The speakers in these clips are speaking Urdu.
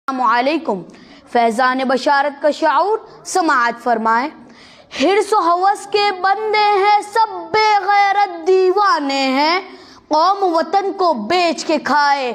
السلام علیکم۔ فیضان بشارت کا شعور سماعت فرمائیں۔ حرص و ہوس کے بندے ہیں سب بے غیرت دیوانے ہیں، قوم وطن کو بیچ کے کھائے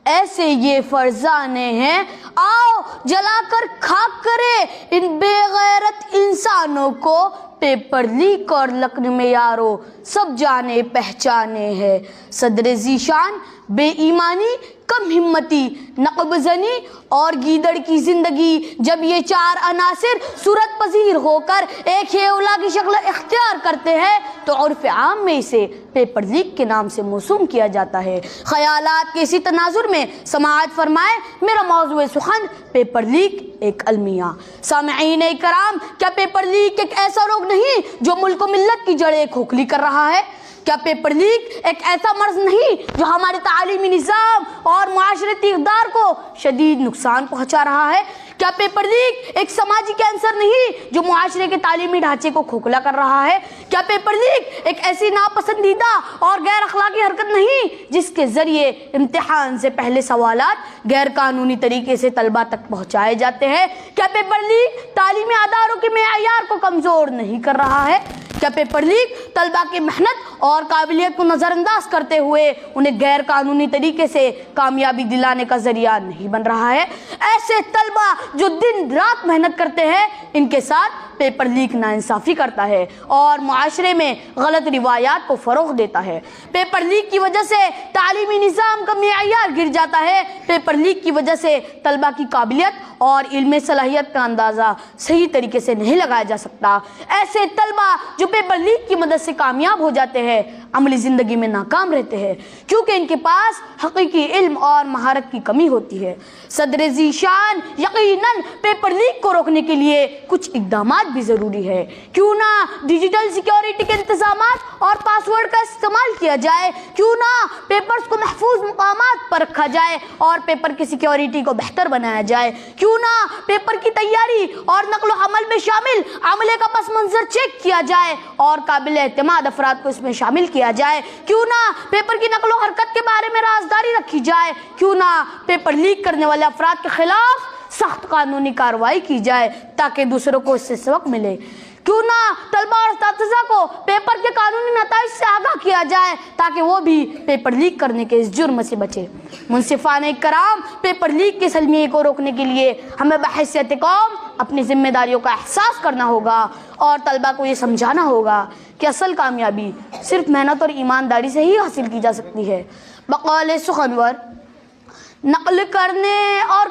ایسے یہ فرزانے ہیں، آؤ جلا کر خاک کرے ان بے غیرت انسانوں کو، پیپر لیک اور لقن میں یارو سب جانے پہچانے ہیں۔ صدر ذیشان بے ایمانی، کم ہمتی، نقب زنی اور گیدڑ کی زندگی، جب یہ چار عناصر صورت پذیر ہو کر ایک ہی اولا کی شکل اختیار کرتے ہیں تو عرف عام میں اسے پیپر لیک کے نام سے موسوم کیا جاتا ہے۔ خیالات کے اسی تناظر میں سماعت فرمائے میرا موضوع سخن پیپر لیک ایک المیہ۔ سامعین کرام، کیا پیپر لیک ایک ایسا روگ نہیں جو ملک و ملت کی جڑیں کھوکھلی کر رہا ہے؟ کیا پیپر لیک ایک ایسا مرض نہیں جو ہمارے تعلیمی نظام اور معاشرتی اقدار کو شدید نقصان پہنچا رہا ہے؟ کیا پیپر لیک ایک سماجی کینسر نہیں جو معاشرے کے تعلیمی ڈھانچے کو کھوکھلا کر رہا ہے؟ کیا پیپر لیک ایک ایسی ناپسندیدہ اور غیر اخلاقی حرکت نہیں جس کے ذریعے امتحان سے پہلے سوالات غیر قانونی طریقے سے طلبہ تک پہنچائے جاتے ہیں؟ کیا پیپر لیک تعلیمی اداروں کے معیار کو کمزور نہیں کر رہا ہے؟ کیا پیپر لیک طلبہ کی محنت اور قابلیت کو نظر انداز کرتے ہوئے انہیں غیر قانونی طریقے سے کامیابی دلانے کا ذریعہ نہیں بن رہا ہے؟ ایسے طلبہ جو دن رات محنت کرتے ہیں، ان کے ساتھ پیپر لیک ناانصافی کرتا ہے اور معاشرے میں غلط روایات کو فروغ دیتا ہے۔ پیپر لیک کی وجہ سے تعلیمی نظام کا معیار گر جاتا ہے۔ پیپر لیک کی وجہ سے طلبہ کی قابلیت اور علم صلاحیت کا اندازہ صحیح طریقے سے نہیں لگایا جا سکتا۔ ایسے طلبہ جو پیپر لیک کی مدد سے کامیاب ہو جاتے ہیں عملی زندگی میں ناکام رہتے ہیں کیونکہ ان کے پاس حقیقی علم اور مہارت کی کمی ہوتی ہے۔ صدر ذیشان یقیناً پیپر لیک کو روکنے کے لیے کچھ اقدامات بھی ضروری ہے۔ کیوں نہ ڈیجیٹل سیکیورٹی کے انتظامات اور پاس ورڈ کا استعمال کیا جائے؟ کیوں نہ پیپرز کو محفوظ مقامات پر رکھا جائے اور پیپر کی سیکیورٹی کو بہتر بنایا جائے؟ کیوں نہ پیپر کی تیاری اور نقل و حمل میں شامل عملے کا پس منظر چیک کیا جائے اور قابل اعتماد افراد کو اس میں شامل کیا جائے؟ کیوں نہ پیپر کی نقل و حرکت کے بارے میں رازداری رکھی جائے؟ کیوں نہ پیپر لیک کرنے والے افراد کے خلاف سخت قانونی کارروائی کی جائے تاکہ دوسروں کو اس سے سبق ملے؟ کیوں نہ طلبہ اور اساتذہ کو پیپر کے قانونی نتائج سے آگاہ کیا جائے تاکہ وہ بھی پیپر لیک کرنے کے اس جرم سے بچے؟ منصفانہ کرام، پیپر لیک کے سلمیے کو روکنے کے لیے ہمیں بحیثیت قوم اپنی ذمہ داریوں کا احساس کرنا ہوگا اور طلبہ کو یہ سمجھانا ہوگا کہ اصل کامیابی صرف محنت اور ایمانداری سے ہی حاصل کی جا سکتی ہے۔ بقول سخنور، نقل کرنے اور